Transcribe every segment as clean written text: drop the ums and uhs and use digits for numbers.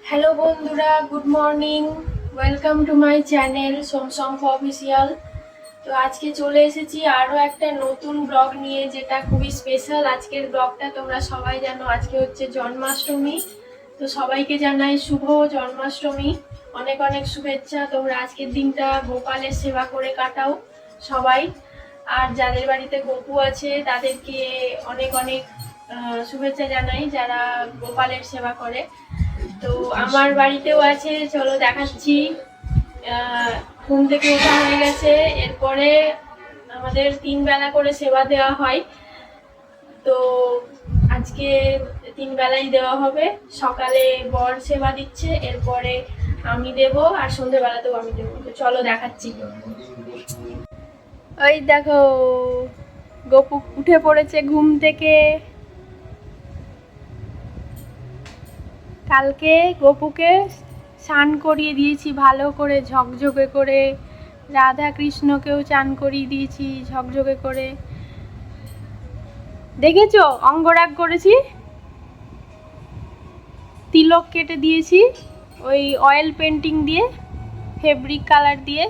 Hello বন্ধুরা, good morning. Welcome to my channel সোমসম্প official. তো আজকে চলে এসেছি আরও একটা নতুন ব্লগ নিয়ে, যেটা খুবই স্পেশাল। আজকের ব্লগটা তোমরা সবাই জানো, আজকে হচ্ছে জন্মাষ্টমী। তো সবাইকে জানাই শুভ জন্মাষ্টমী, অনেক অনেক শুভেচ্ছা। তোমরা আজকের দিনটা গোপালের সেবা করে কাটাও সবাই। আর যাদের বাড়িতে গপু আছে তাদেরকে অনেক অনেক শুভেচ্ছা জানাই, যারা গোপালের সেবা করে। তো আমার বাড়িতেও আছে, চলো দেখাচ্ছি। ঘুম থেকে ওঠা হয়ে গেছে, এরপরে আমাদের 3 বেলা করে সেবা দেওয়া হয়। তো আজকে 3 বেলাই দেওয়া হবে। সকালে বর সেবা দিচ্ছে, এরপরে আমি দেব, আর সন্ধ্যেবেলাতেও আমি দেবো। তো চলো দেখাচ্ছি। ওই দেখো, গপু উঠে পড়েছে ঘুম থেকে। কালকে গপুকে স্নান করিয়ে দিয়েছি ভালো করে ঝকঝকে করে, রাধা কৃষ্ণকেও চান করিয়ে দিয়েছি ঝকঝকে করে। দেখেছো অঙ্গরাগ করেছি, তিলক কেটে দিয়েছি ওই অয়েল পেন্টিং দিয়ে, ফেব্রিক কালার দিয়ে।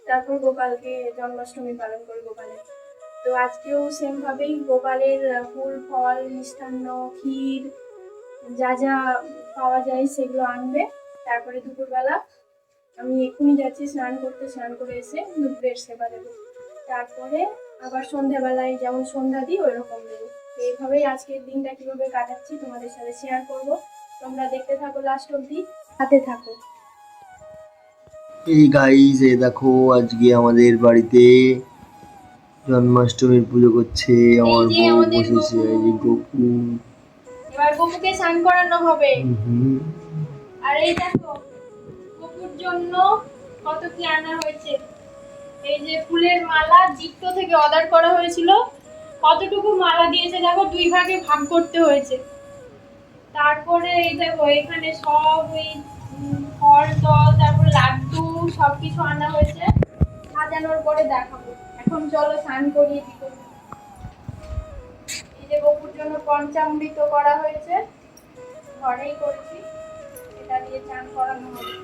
তারপর গোপালকে জন্মাষ্টমী পালন করে গোপালের। তো আজকেও সেম ভাবেই গোপালের ফুল ফল মিষ্টান্ন ক্ষীর যা যা পাওয়া যায় সেগুলো আনবে। তারপরে দুপুরবেলা আমি এক্ষুনি যাচ্ছি স্নান করতে, স্নান করে এসে দুপুরের সেবা দেবো। তারপরে আবার সন্ধ্যাবেলায় যেমন সন্ধ্যা দিই ওই রকম দেবো। এইভাবেই আজকের দিনটা কিভাবে কাটাচ্ছি তোমাদের সাথে শেয়ার করব। তোমরা দেখতে থাকো লাস্ট অবধি, সাথে থাকো। এই গাইস, এই দেখো আজকে আমাদের বাড়িতে জন্মাষ্টমীর পুজো করছে আমার যে বউ আমাদের বসেছে। এই যে গপু। এবার গপুকে স্নান করানো হবে। হুম। আর এই দেখো গপুর জন্য কত কি আনা হয়েছে। এই যে ফুলের মালা জিপ্টো থেকে অর্ডার করা হয়েছিল, কতটুকু মালা দিয়েছে দেখো, 2 ভাগে ভাগ করতে হয়েছে। তারপরে এই দেখো এখানে সব ওই ফল টল, তারপর লাড্ডু সবকিছু আনা হয়েছে। সাজানোর পরে দেখাবো। এখন চলো স্নান করিয়ে দিব। এই যে গপুর জন্য পঞ্চামৃত করা হয়েছে, ঘরেই করেছি, এটা দিয়ে স্নান করানো হবে।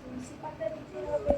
তুলসী পাতা দিতে হবে।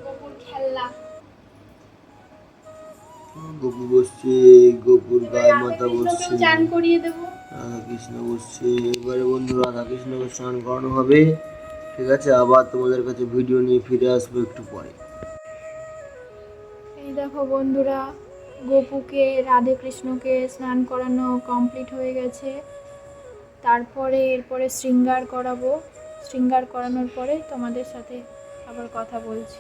গপুর খেলনা। গপু বসছে, গপুর গায়ে মাথা বসছে। চান করিয়ে দেবো। রাধা কৃষ্ণ বসছে। এবারে বন্ধু রাধা কৃষ্ণকে স্নান করানো হবে। ঠিক আছে, আবার তোমাদের কাছে ভিডিও নিয়ে ফিরে আসবো একটু পরে। এই দেখো বন্ধুরা, গপুকে রাধে কৃষ্ণকে স্নান করানো কমপ্লিট হয়ে গেছে। তারপরে এরপরে শৃঙ্গার করাবো। শৃঙ্গার করানোর পরে তোমাদের সাথে আবার কথা বলছি।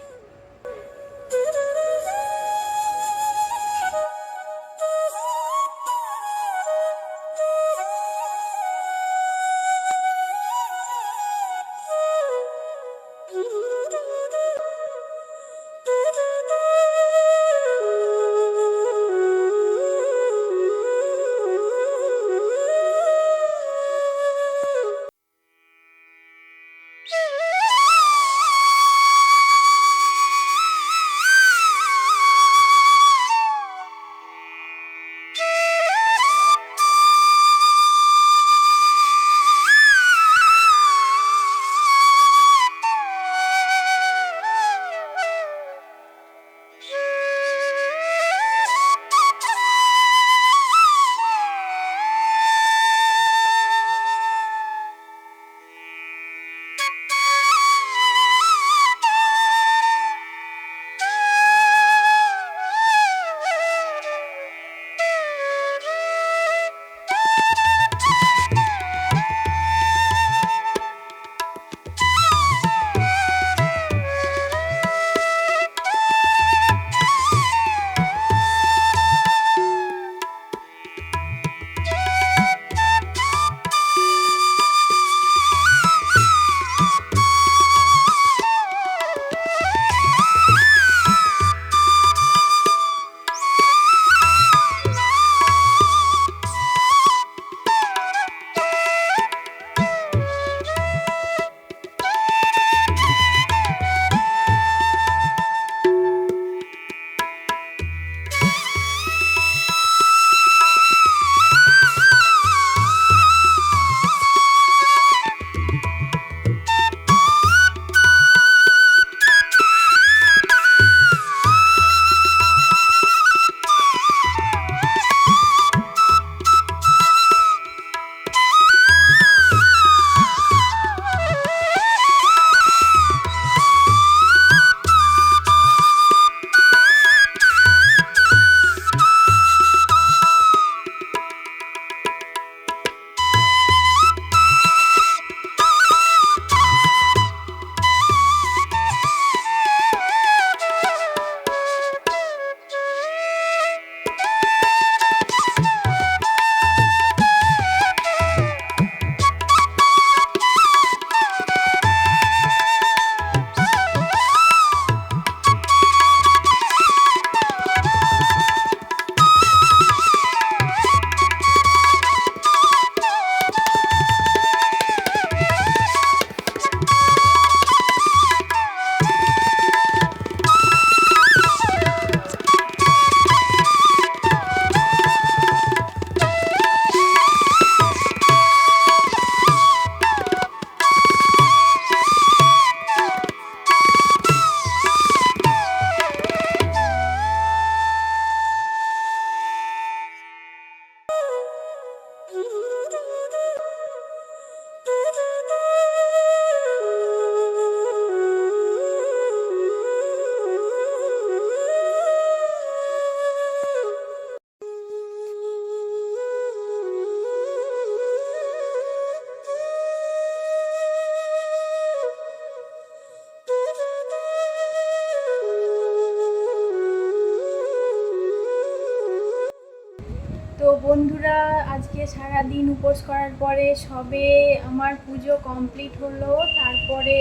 আজকে সারা দিন উপোস করার পরে সবে আমার পুজো কমপ্লিট হলো। তারপরে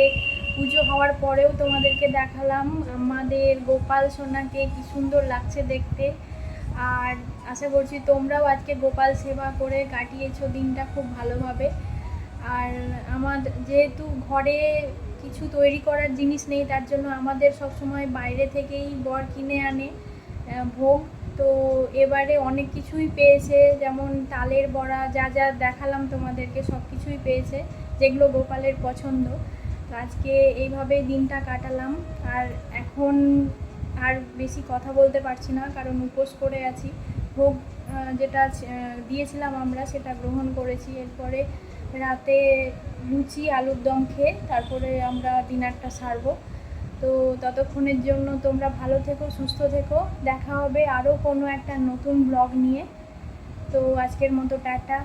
পুজো হওয়ার পরেও তোমাদেরকে দেখালাম আমাদের গোপাল সোনাকে কি সুন্দর লাগছে দেখতে। আর আশা করছি তোমরাও আজকে গোপাল সেবা করে কাটিয়েছো দিনটা খুব ভালোভাবে। আর আমার যেহেতু ঘরে কিছু তৈরি করার জিনিস নেই, তার জন্য আমাদের সবসময় বাইরে থেকেই বর কিনে আনে ভোগ। তো এবারে অনেক কিছুই পেয়েছে, যেমন তালের বড়া, যা যা দেখালাম তোমাদেরকে সব কিছুই পেয়েছে যেগুলো গোপালের পছন্দ। তো আজকে এইভাবেই দিনটা কাটালাম। আর এখন আর বেশি কথা বলতে পারছি না, কারণ উপোস করে আছি। ভোগ যেটা দিয়েছিলাম আমরা সেটা গ্রহণ করেছি। এরপরে রাতে লুচি আলুর দম খেয়ে তারপরে আমরা ডিনারটা সারবো। তো ততক্ষণের জন্য তোমরা ভালো থেকো, সুস্থ থেকো। দেখা হবে আরও কোনো একটা নতুন ব্লগ নিয়ে। তো আজকের মতো টাটা।